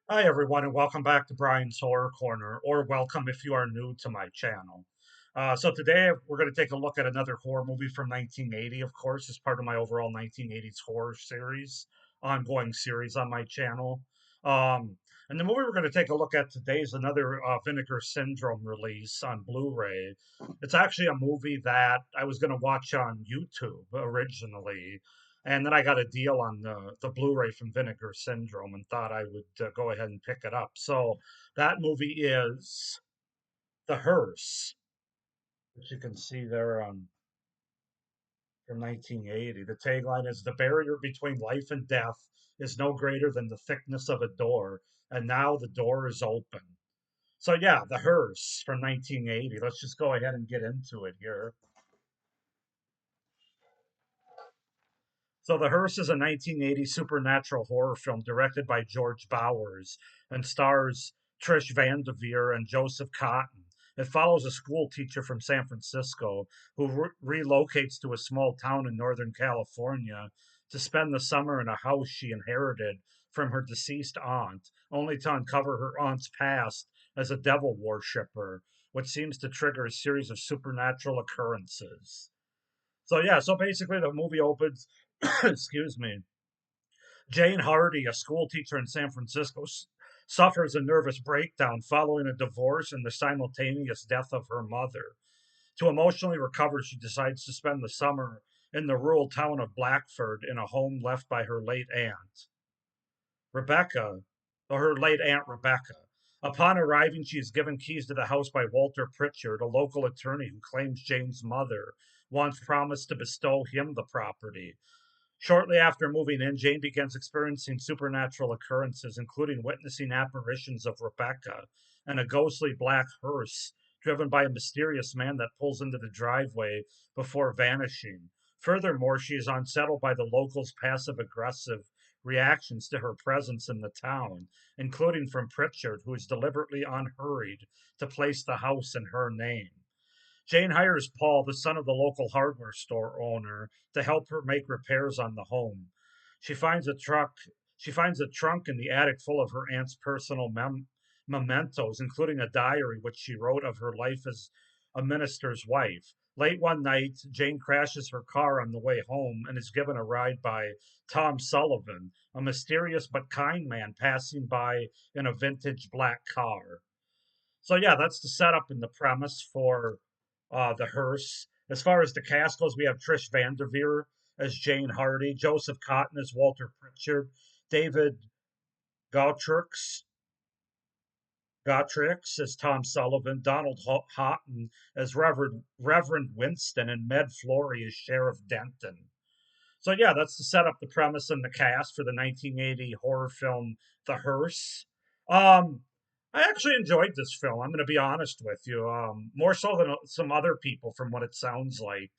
Hi, everyone, and welcome back to Brian's Horror Corner, or welcome if you are new to my channel. So today we're going to take a look at another horror movie from 1980, of course, as part of my overall 1980s horror series, ongoing series on my channel. Um, and the movie we're going to take a look at today is another Vinegar Syndrome release on Blu-ray. It's actually a movie that I was going to watch on YouTube originally, and then I got a deal on the Blu-ray from Vinegar Syndrome and thought I would go ahead and pick it up. So that movie is The Hearse, which you can see there on from 1980. The tagline is "The barrier between life and death is no greater than the thickness of a door, and now the door is open." So yeah, The Hearse from 1980. Let's just go ahead and get into it here. So The Hearse is a 1980 supernatural horror film directed by George Bowers and stars Trish Van Devere and Joseph Cotton. It follows a school teacher from San Francisco who relocates to a small town in Northern California to spend the summer in a house she inherited from her deceased aunt, only to uncover her aunt's past as a devil worshipper, which seems to trigger a series of supernatural occurrences. So yeah, so basically the movie opens, excuse me. Jane Hardy, a school teacher in San Francisco, suffers a nervous breakdown following a divorce and the simultaneous death of her mother. To emotionally recover, she decides to spend the summer in the rural town of Blackford in a home left by her late aunt, Rebecca, or her late aunt Rebecca. Upon arriving, she is given keys to the house by Walter Pritchard, a local attorney who claims Jane's mother once promised to bestow him the property. Shortly after moving in, Jane begins experiencing supernatural occurrences, including witnessing apparitions of Rebecca and a ghostly black hearse driven by a mysterious man that pulls into the driveway before vanishing. Furthermore, she is unsettled by the locals' passive aggressive reactions to her presence in the town, including from Pritchard, who is deliberately unhurried to place the house in her name. Jane hires Paul, the son of the local hardware store owner, to help her make repairs on the home. She finds a truck. She finds a trunk in the attic full of her aunt's personal mementos, including a diary which she wrote of her life as a minister's wife. Late one night, Jane crashes her car on the way home and is given a ride by Tom Sullivan, a mysterious but kind man passing by in a vintage black car. So yeah, that's the setup and the premise for the Hearse. As far as the cast goes, we have Trish Van Devere as Jane Hardy, Joseph Cotton as Walter Pritchard, David Gautrix, Gautrix as Tom Sullivan, Donald Houghton as Reverend Winston, and Med Flory as Sheriff Denton. So yeah, that's to set up the premise and the cast for the 1980 horror film The Hearse. Um, I actually enjoyed this film. I'm going to be honest with you, more so than some other people, from what it sounds like.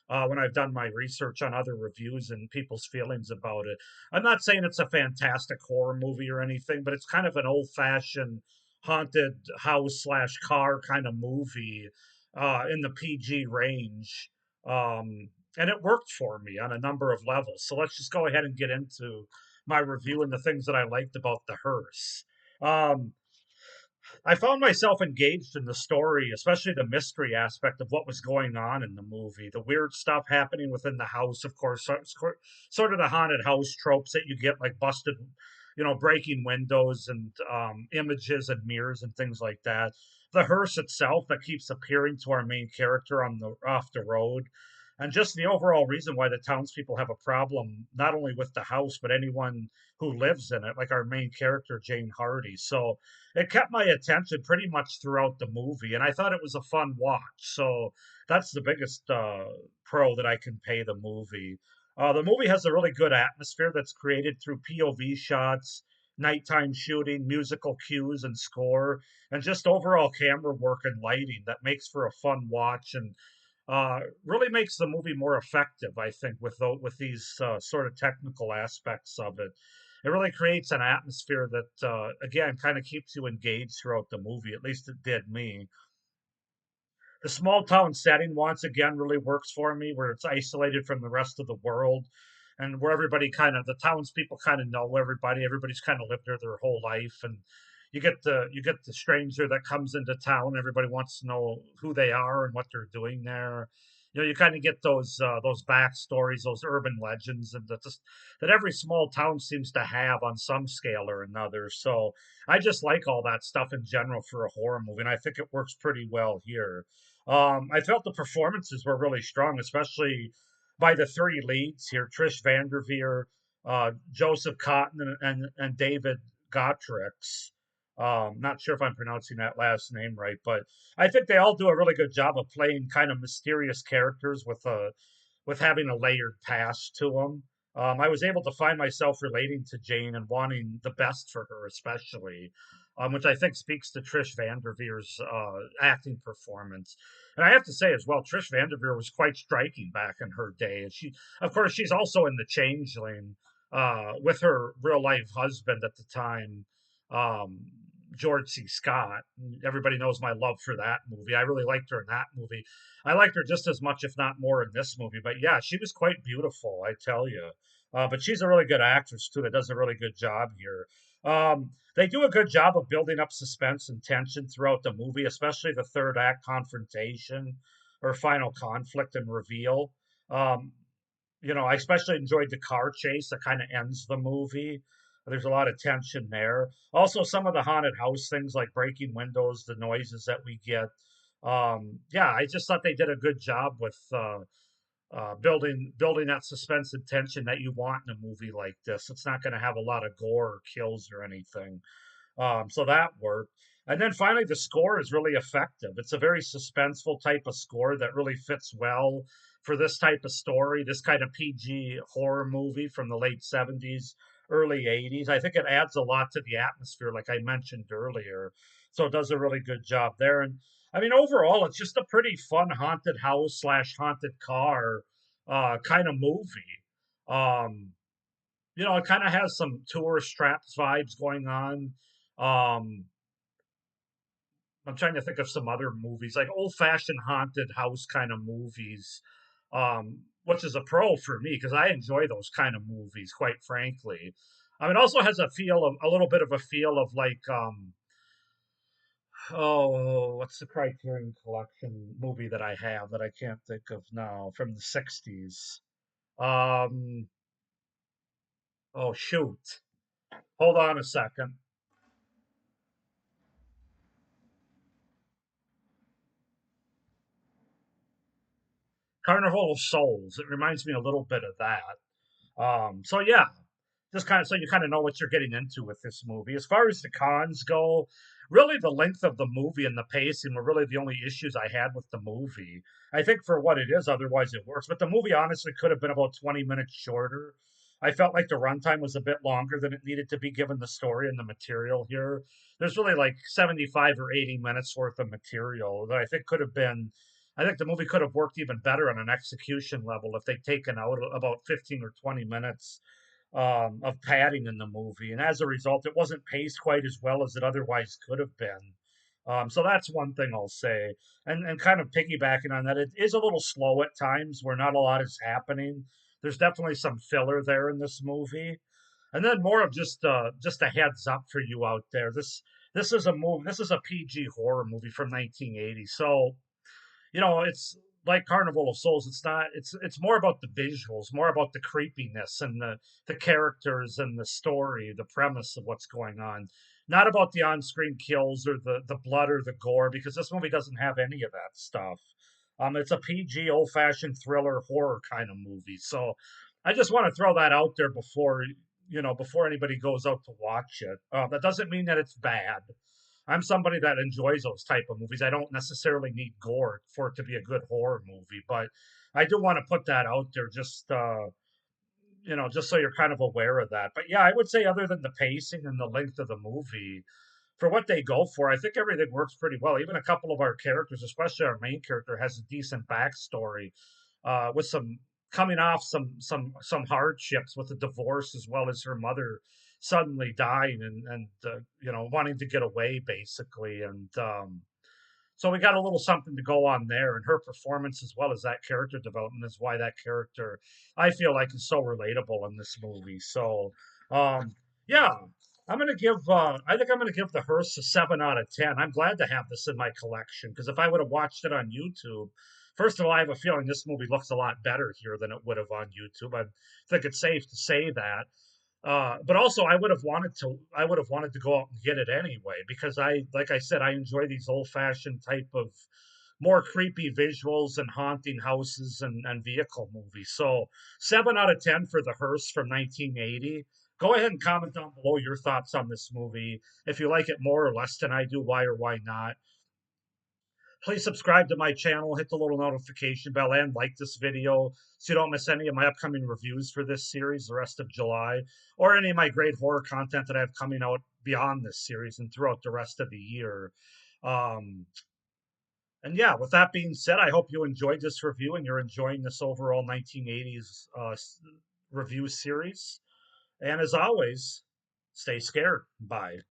When I've done my research on other reviews and people's feelings about it, I'm not saying it's a fantastic horror movie or anything, but it's kind of an old-fashioned haunted house slash car kind of movie in the PG range. And it worked for me on a number of levels. So let's just go ahead and get into my review and the things that I liked about the hearse. Um, I found myself engaged in the story, especially the mystery aspect of what was going on in the movie. The weird stuff happening within the house, of course, sort of the haunted house tropes that you get, like busted, breaking windows and images and mirrors and things like that. The hearse itself that keeps appearing to our main character on the off the road, and just the overall reason why the townspeople have a problem not only with the house but anyone who lives in it, like our main character Jane Hardy. So it kept my attention pretty much throughout the movie, and I thought it was a fun watch. So that's the biggest pro that I can pay the movie has a really good atmosphere that's created through POV shots, nighttime shooting, musical cues, and score, and just overall camera work and lighting that makes for a fun watch and really makes the movie more effective, I think, with these sort of technical aspects of it. It really creates an atmosphere that, again, kind of keeps you engaged throughout the movie. At least it did me. The small town setting once again really works for me, where it's isolated from the rest of the world. and where everybody kind of the townspeople kind of know everybody. Everybody's kind of lived there their whole life, and you get the stranger that comes into town. Everybody wants to know who they are and what they're doing there. You kind of get those backstories, those urban legends, and that every small town seems to have on some scale or another. So I just like all that stuff in general for a horror movie, and I think it works pretty well here. I felt the performances were really strong, especially by the three leads here: Trish Van Devere, Joseph Cotton, and David Gottrix. Not sure if I'm pronouncing that last name right, but I think they all do a really good job of playing kind of mysterious characters with having a layered past to them. I was able to find myself relating to Jane and wanting the best for her, especially, which I think speaks to Trish Van Derveer's acting performance. And I have to say as well, Trish Van Devere was quite striking back in her day. And of course, she's also in The Changeling with her real life husband at the time, um, George C. Scott. Everybody knows my love for that movie. I really liked her in that movie. I liked her just as much, if not more, in this movie. But yeah, she was quite beautiful, I tell you. But she's a really good actress too. That does a really good job here. They do a good job of building up suspense and tension throughout the movie, especially the third act confrontation or final conflict and reveal. Um, I especially enjoyed the car chase that kind of ends the movie. There's a lot of tension there. Also, some of the haunted house things like breaking windows, the noises that we get. Yeah, I just thought they did a good job with building that suspense and tension that you want in a movie like this. It's not going to have a lot of gore or kills or anything. So that worked. And then finally, the score is really effective. It's a very suspenseful type of score that really fits well for this type of story, this kind of PG horror movie from the late 70s, early 80s. I think it adds a lot to the atmosphere, like I mentioned earlier. So it does a really good job there. And I mean, overall, it's just a pretty fun haunted house slash haunted car kind of movie. Um, it kind of has some tourist traps vibes going on. Um, I'm trying to think of some other movies, like old fashioned haunted house kind of movies, which is a pro for me because I enjoy those kind of movies, quite frankly. It also has a little bit of a feel of like, oh, what's the Criterion Collection movie that I have that I can't think of now from the 60s? Um, oh, shoot. Hold on a second. Carnival of Souls. It reminds me a little bit of that. So yeah, just kind of so you kind of know what you're getting into with this movie. As far as the cons go, really the length of the movie and the pacing were really the only issues I had with the movie. I think for what it is, otherwise it works. But the movie honestly could have been about 20 minutes shorter. I felt like the runtime was a bit longer than it needed to be given the story and the material here. There's really like 75 or 80 minutes worth of material that I think could have been. I think the movie could have worked even better on an execution level if they'd taken out about 15 or 20 minutes of padding in the movie, and as a result, it wasn't paced quite as well as it otherwise could have been. So that's one thing I'll say, and kind of piggybacking on that, it is a little slow at times where not a lot is happening. There's definitely some filler there in this movie, and then more of just a heads up for you out there. This is a movie. This is a PG horror movie from 1980, so it's like Carnival of Souls. It's not. It's more about the visuals, more about the creepiness and the characters and the story, the premise of what's going on. Not about the on-screen kills or the blood or the gore, because this movie doesn't have any of that stuff. It's a PG, old-fashioned thriller horror kind of movie. So I just want to throw that out there before anybody goes out to watch it. That doesn't mean that it's bad. I'm somebody that enjoys those type of movies. I don't necessarily need gore for it to be a good horror movie, but I do want to put that out there just so you're kind of aware of that. But yeah, I would say other than the pacing and the length of the movie, for what they go for, I think everything works pretty well. Even a couple of our characters, especially our main character, has a decent backstory, with some coming off some hardships with a divorce as well as her mother suddenly dying and wanting to get away basically. And So we got a little something to go on there, and her performance as well as that character development is why that character I feel like is so relatable in this movie. So um, yeah, I think I'm gonna give the Hearse a 7 out of 10. I'm glad to have this in my collection because if I would have watched it on YouTube, first of all, I have a feeling this movie looks a lot better here than it would have on YouTube. I think it's safe to say that. But also, I would have wanted to go out and get it anyway because like I said, I enjoy these old-fashioned type of more creepy visuals and haunting houses and vehicle movies. So 7 out of 10 for the Hearse from 1980. Go ahead and comment down below your thoughts on this movie. If you like it more or less than I do, why or why not. Please subscribe to my channel, hit the little notification bell, and like this video so you don't miss any of my upcoming reviews for this series the rest of July, or any of my great horror content that I have coming out beyond this series and throughout the rest of the year. Um, and yeah, with that being said, I hope you enjoyed this review and you're enjoying this overall 1980s review series. And as always, stay scared. Bye.